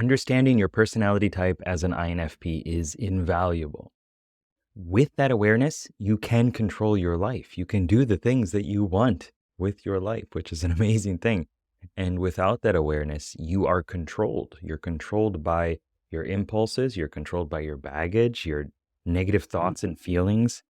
Understanding your personality type as an INFP is invaluable. With that awareness, you can control your life. You can do the things that you want with your life, which is an amazing thing. And without that awareness, you are controlled. You're controlled by your impulses, you're controlled by your baggage, your negative thoughts and feelings,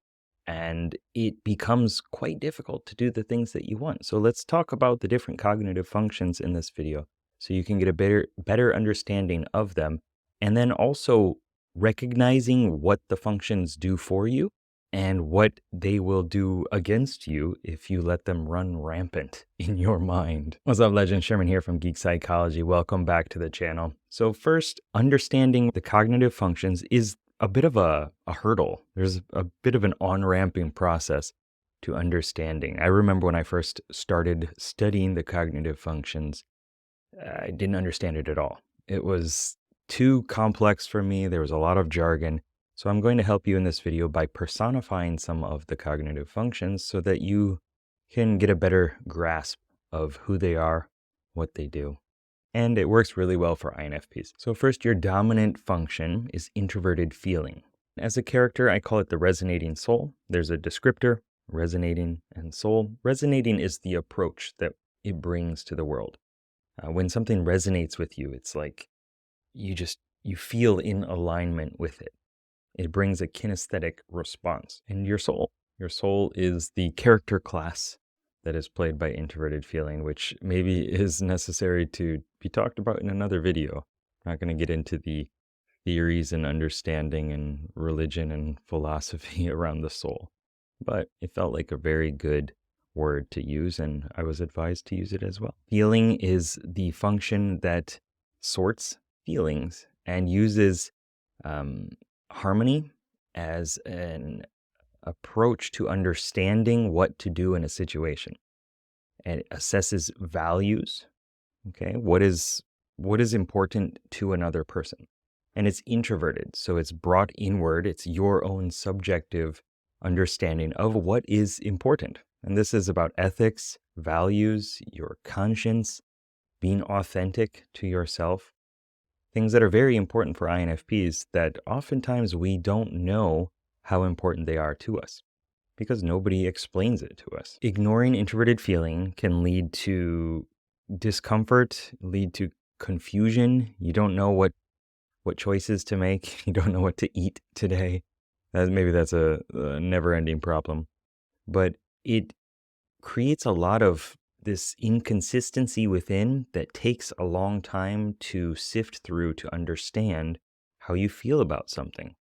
and it becomes quite difficult to do the things that you want. So let's talk about the different cognitive functions in this video so you can get a better understanding of them, and then also recognizing what the functions do for you and what they will do against you if you let them run rampant in your mind. What's up, Legend? Sherman here from Geek Psychology. Welcome back to the channel. So first, understanding the cognitive functions is a bit of a hurdle. There's a bit of an on-ramping process to understanding. I remember when I first started studying the cognitive functions, I didn't understand it at all. It was too complex for me. There was a lot of jargon. So I'm going to help you in this video by personifying some of the cognitive functions so that you can get a better grasp of who they are, what they do. And it works really well for INFPs. So first, your dominant function is introverted feeling. As a character, I call it the resonating soul. There's a descriptor, resonating and soul. Resonating is the approach that it brings to the world. When something resonates with you, it's like you feel in alignment with it. It brings a kinesthetic response. And your soul is the character class that is played by introverted feeling, which maybe is necessary to be talked about in another video. I'm not going to get into the theories and understanding and religion and philosophy around the soul, but it felt like a very good word to use, and I was advised to use it as well. Feeling is the function that sorts feelings and uses harmony as an approach to understanding what to do in a situation, and it assesses values. Okay, what is important to another person, and it's introverted, so it's brought inward. It's your own subjective understanding of what is important, and this is about ethics, values, your conscience, being authentic to yourself, things that are very important for INFPs that oftentimes we don't know how important they are to us because nobody explains it to us. Ignoring introverted feeling can lead to discomfort, lead to confusion. You don't know what choices to make. You don't know what to eat today. Maybe that's a never-ending problem. But it creates a lot of this inconsistency within that takes a long time to sift through to understand how you feel about something.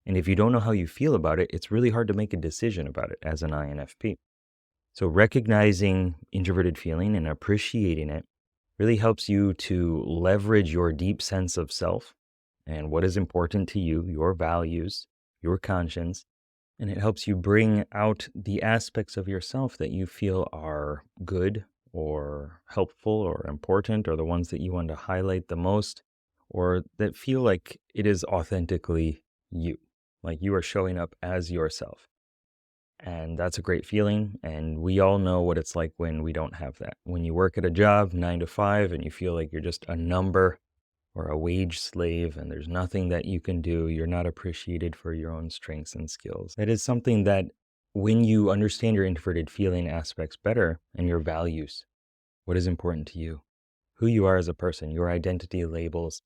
And if you don't know how you feel about it, it's really hard to make a decision about it as an INFP. So recognizing introverted feeling and appreciating it really helps you to leverage your deep sense of self and what is important to you, your values, your conscience, and it helps you bring out the aspects of yourself that you feel are good or helpful or important, or the ones that you want to highlight the most, or that feel like it is authentically you, like you are showing up as yourself. And that's a great feeling, and we all know what it's like when we don't have that. When you work at a job 9 to 5 and you feel like you're just a number or a wage slave and there's nothing that you can do, you're not appreciated for your own strengths and skills. That is something that when you understand your introverted feeling aspects better and your values, what is important to you, who you are as a person, your identity labels,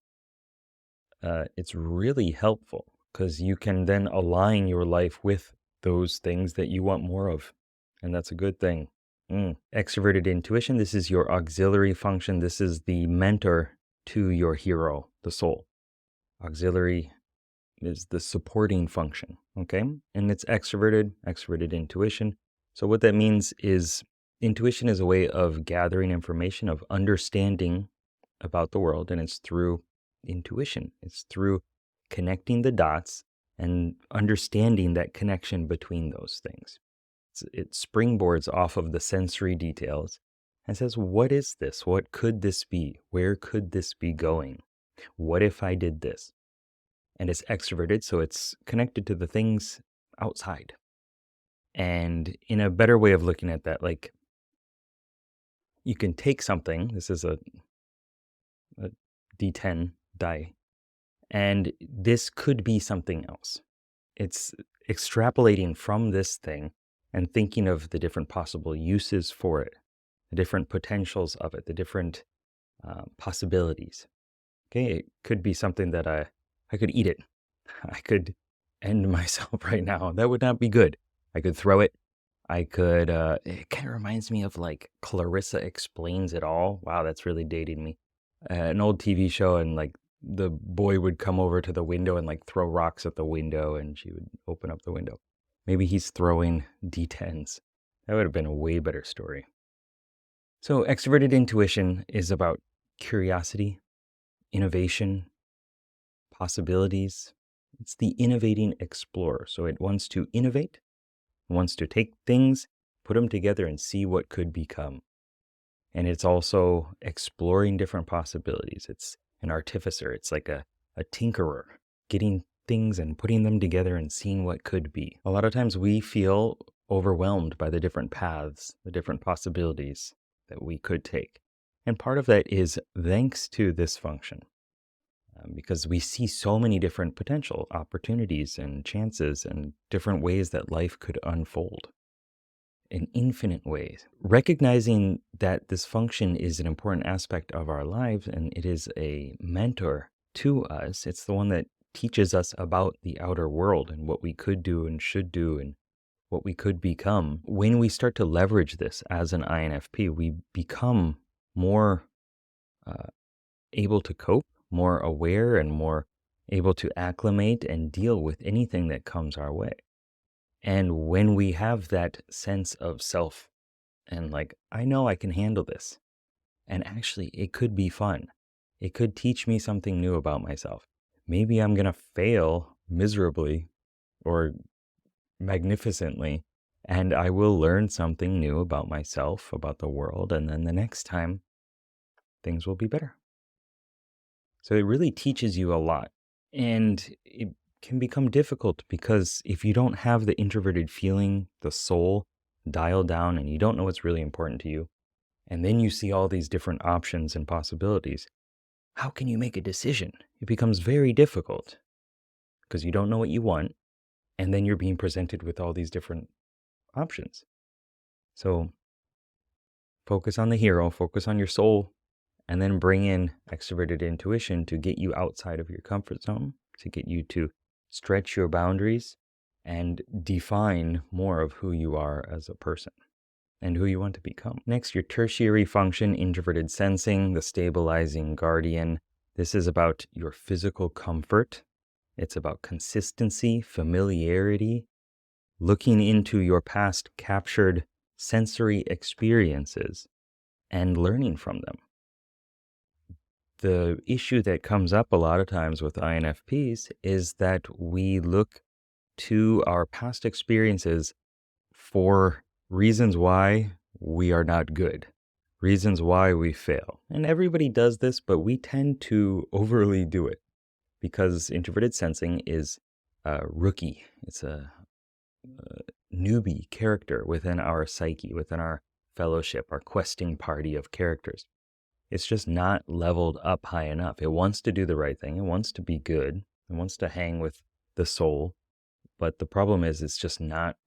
it's really helpful because you can then align your life with those things that you want more of. And that's a good thing. Extroverted intuition, this is your auxiliary function. This is the mentor to your hero, the soul. Auxiliary is the supporting function, okay? And it's extroverted intuition. So what that means is intuition is a way of gathering information, of understanding about the world, and it's through intuition. It's through connecting the dots and understanding that connection between those things. It springboards off of the sensory details and says, what is this? What could this be? Where could this be going? What if I did this? And it's extroverted, so it's connected to the things outside. And in a better way of looking at that, like you can take something, this is a D10 die. And this could be something else. It's extrapolating from this thing and thinking of the different possible uses for it, the different potentials of it, the different possibilities. Okay, it could be something that I could eat it. I could end myself right now. That would not be good. I could throw it. I could, it kind of reminds me of like Clarissa Explains It All. Wow, that's really dating me. An old TV show, and like the boy would come over to the window and like throw rocks at the window, and she would open up the window. Maybe he's throwing D10s. That would have been a way better story. So, extroverted intuition is about curiosity, innovation, possibilities. It's the innovating explorer. So, it wants to innovate, it wants to take things, put them together, and see what could become. And it's also exploring different possibilities. It's an artificer. It's like a tinkerer, getting things and putting them together and seeing what could be. A lot of times we feel overwhelmed by the different paths, the different possibilities that we could take. And part of that is thanks to this function, because we see so many different potential opportunities and chances and different ways that life could unfold in infinite ways. Recognizing that this function is an important aspect of our lives and it is a mentor to us, it's the one that teaches us about the outer world and what we could do and should do and what we could become. When we start to leverage this as an INFP, we become more able to cope, more aware, and more able to acclimate and deal with anything that comes our way. And when we have that sense of self and like, I know I can handle this, and actually it could be fun. It could teach me something new about myself. Maybe I'm going to fail miserably or magnificently, and I will learn something new about myself, about the world, and then the next time things will be better. So it really teaches you a lot. And it can become difficult because if you don't have the introverted feeling, the soul dialed down, and you don't know what's really important to you, and then you see all these different options and possibilities, how can you make a decision? It becomes very difficult because you don't know what you want, and then you're being presented with all these different options. So focus on the hero, focus on your soul, and then bring in extroverted intuition to get you outside of your comfort zone, to get you to stretch your boundaries and define more of who you are as a person and who you want to become. Next, your tertiary function, introverted sensing, the stabilizing guardian. This is about your physical comfort. It's about consistency, familiarity, looking into your past captured sensory experiences and learning from them. The issue that comes up a lot of times with INFPs is that we look to our past experiences for reasons why we are not good, reasons why we fail. And everybody does this, but we tend to overly do it because introverted sensing is a rookie. It's a newbie character within our psyche, within our fellowship, our questing party of characters. It's just not leveled up high enough. It wants to do the right thing. It wants to be good. It wants to hang with the soul. But the problem is it's just not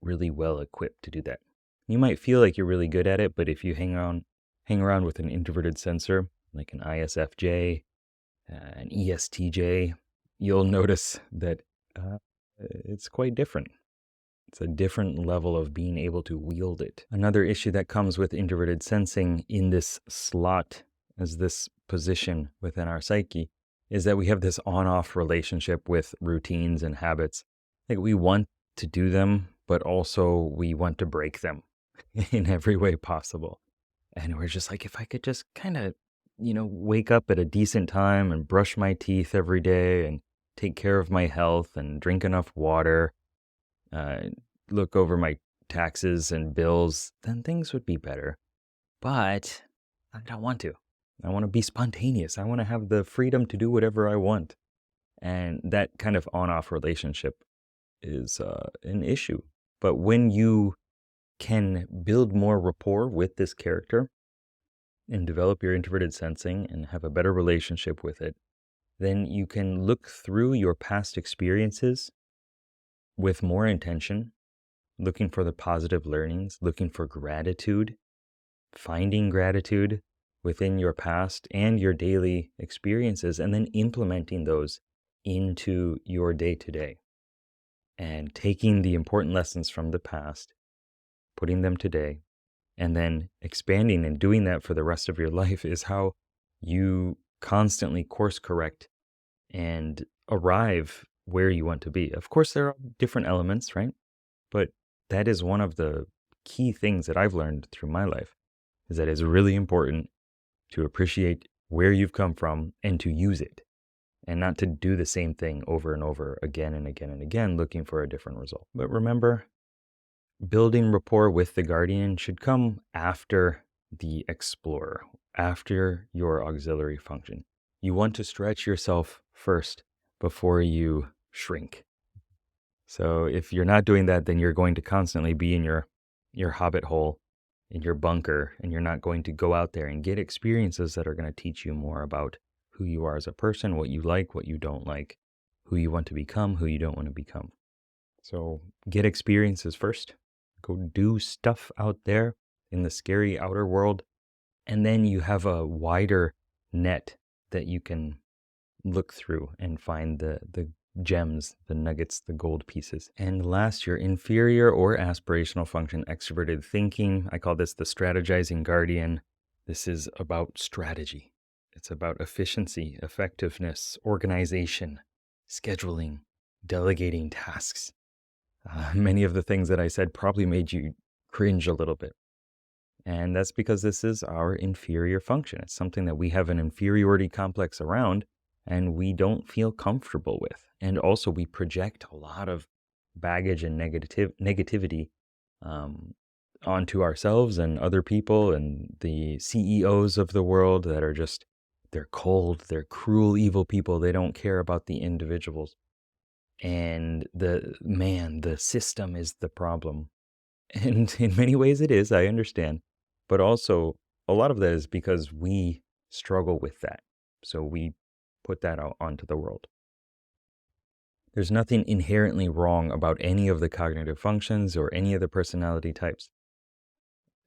really well equipped to do that. You might feel like you're really good at it, but if you hang around with an introverted sensor, like an ISFJ, an ESTJ, you'll notice that it's quite different. It's a different level of being able to wield it. Another issue that comes with introverted sensing in this slot, as this position within our psyche, is that we have this on-off relationship with routines and habits. Like we want to do them, but also we want to break them in every way possible. And we're just like, if I could just kind of, wake up at a decent time and brush my teeth every day and take care of my health and drink enough water, look over my taxes and bills, then things would be better. But I don't want to. I want to be spontaneous. I want to have the freedom to do whatever I want. And that kind of on-off relationship is an issue. But when you can build more rapport with this character and develop your introverted sensing and have a better relationship with it, then you can look through your past experiences with more intention, looking for the positive learnings, looking for gratitude, finding gratitude within your past and your daily experiences, and then implementing those into your day-to-day and taking the important lessons from the past, putting them today, and then expanding and doing that for the rest of your life is how you constantly course correct and arrive where you want to be. Of course, there are different elements, right? But that is one of the key things that I've learned through my life, is that it's really important to appreciate where you've come from and to use it, and not to do the same thing over and over again and again and again, looking for a different result. But remember, building rapport with the guardian should come after the explorer, after your auxiliary function. You want to stretch yourself first before you shrink. So if you're not doing that, then you're going to constantly be in your hobbit hole, in your bunker, and you're not going to go out there and get experiences that are going to teach you more about who you are as a person, what you like, what you don't like, who you want to become, who you don't want to become. So get experiences first. Go do stuff out there in the scary outer world, and then you have a wider net that you can look through and find the gems, the nuggets, the gold pieces. And last, your inferior or aspirational function, extroverted thinking. I call this the strategizing guardian. This is about strategy. It's about efficiency, effectiveness, organization, scheduling, delegating tasks. Many of the things that I said probably made you cringe a little bit. And that's because this is our inferior function. It's something that we have an inferiority complex around and we don't feel comfortable with. And also we project a lot of baggage and negativity onto ourselves and other people and the CEOs of the world that are just, they're cold, they're cruel, evil people. They don't care about the individuals. And the system is the problem. And in many ways it is, I understand. But also, a lot of that is because we struggle with that. So we put that out onto the world. There's nothing inherently wrong about any of the cognitive functions or any of the personality types.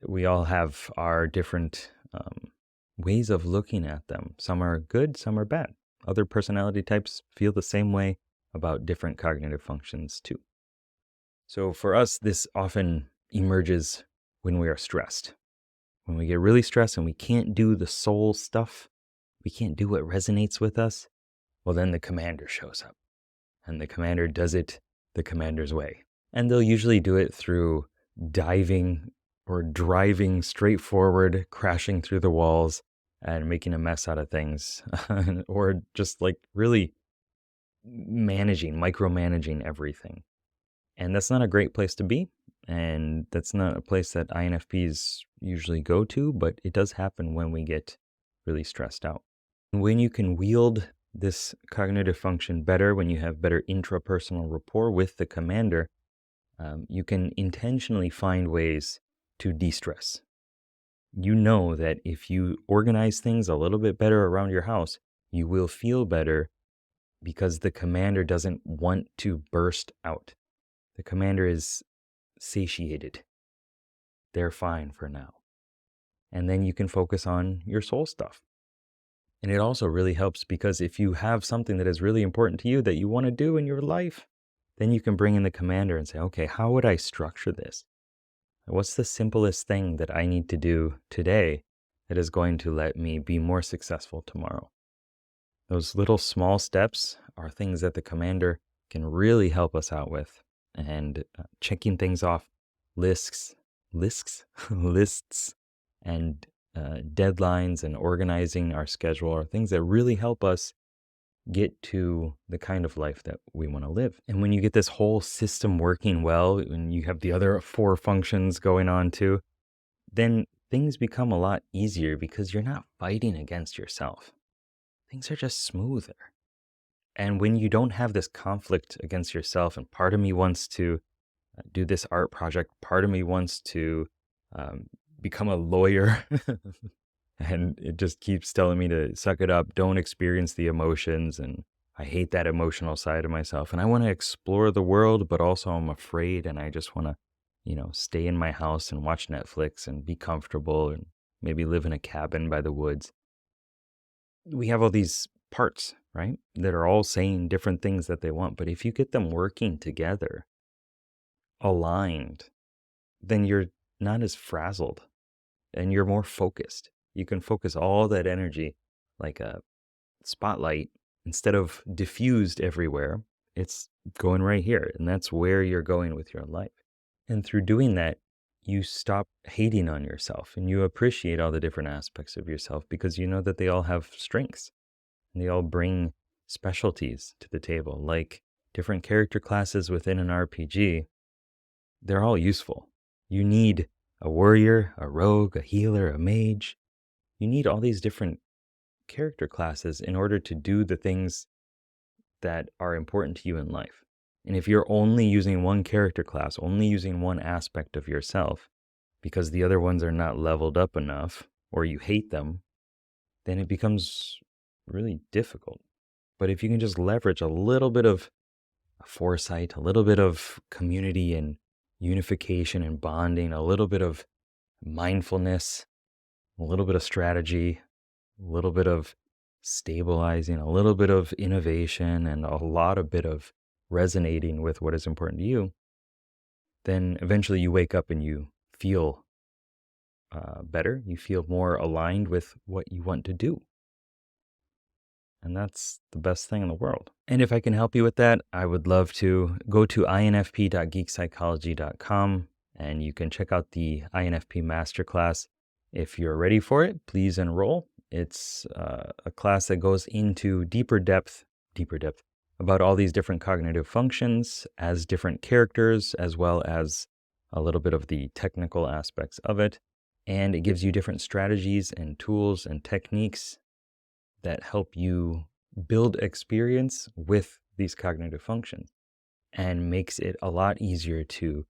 We all have our different ways of looking at them. Some are good, some are bad. Other personality types feel the same way about different cognitive functions too. So for us, this often emerges when we are stressed. When we get really stressed and we can't do the soul stuff, we can't do what resonates with us, well, then the commander shows up. And the commander does it the commander's way. And they'll usually do it through diving or driving straight forward, crashing through the walls and making a mess out of things. Or just like really micromanaging everything. And that's not a great place to be. And that's not a place that INFPs usually go to, but it does happen when we get really stressed out. When you can wield this cognitive function better, when you have better intrapersonal rapport with the commander, you can intentionally find ways to de-stress. You know that if you organize things a little bit better around your house, you will feel better because the commander doesn't want to burst out. The commander is satiated. They're fine for now. And then you can focus on your soul stuff. And it also really helps because if you have something that is really important to you that you want to do in your life, then you can bring in the commander and say, okay, how would I structure this? What's the simplest thing that I need to do today that is going to let me be more successful tomorrow? Those little small steps are things that the commander can really help us out with. And checking things off lists, and deadlines and organizing our schedule are things that really help us get to the kind of life that we want to live. And when you get this whole system working well, and you have the other 4 functions going on too, then things become a lot easier because you're not fighting against yourself. Things are just smoother. And when you don't have this conflict against yourself, and part of me wants to do this art project, part of me wants to become a lawyer, And it just keeps telling me to suck it up, don't experience the emotions. And I hate that emotional side of myself. And I want to explore the world, but also I'm afraid. And I just want to, stay in my house and watch Netflix and be comfortable and maybe live in a cabin by the woods. We have all these parts, right? That are all saying different things that they want. But if you get them working together, aligned, then you're not as frazzled and you're more focused. You can focus all that energy like a spotlight instead of diffused everywhere. It's going right here. And that's where you're going with your life. And through doing that, you stop hating on yourself and you appreciate all the different aspects of yourself because you know that they all have strengths and they all bring specialties to the table. Like different character classes within an RPG, they're all useful. You need a warrior, a rogue, a healer, a mage. You need all these different character classes in order to do the things that are important to you in life. And if you're only using one character class, only using one aspect of yourself, because the other ones are not leveled up enough, or you hate them, then it becomes really difficult. But if you can just leverage a little bit of foresight, a little bit of community and unification and bonding, a little bit of mindfulness, a little bit of strategy, a little bit of stabilizing, a little bit of innovation, and a lot of bit of resonating with what is important to you, then eventually you wake up and you feel better. You feel more aligned with what you want to do. And that's the best thing in the world. And if I can help you with that, I would love to go to infp.geekpsychology.com and you can check out the INFP Masterclass. If you're ready for it, please enroll. It's a class that goes into deeper depth about all these different cognitive functions as different characters, as well as a little bit of the technical aspects of it. And it gives you different strategies and tools and techniques that help you build experience with these cognitive functions and makes it a lot easier to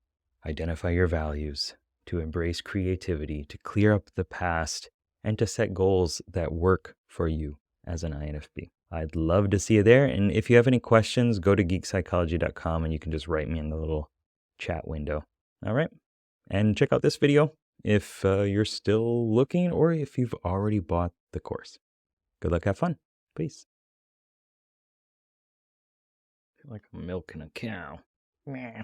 identify your values, to embrace creativity, to clear up the past, and to set goals that work for you as an INFP. I'd love to see you there. And if you have any questions, go to geekpsychology.com and you can just write me in the little chat window. All right. And check out this video if you're still looking or if you've already bought the course. Good luck, have fun. Peace. I feel like I'm milking a cow. Meh.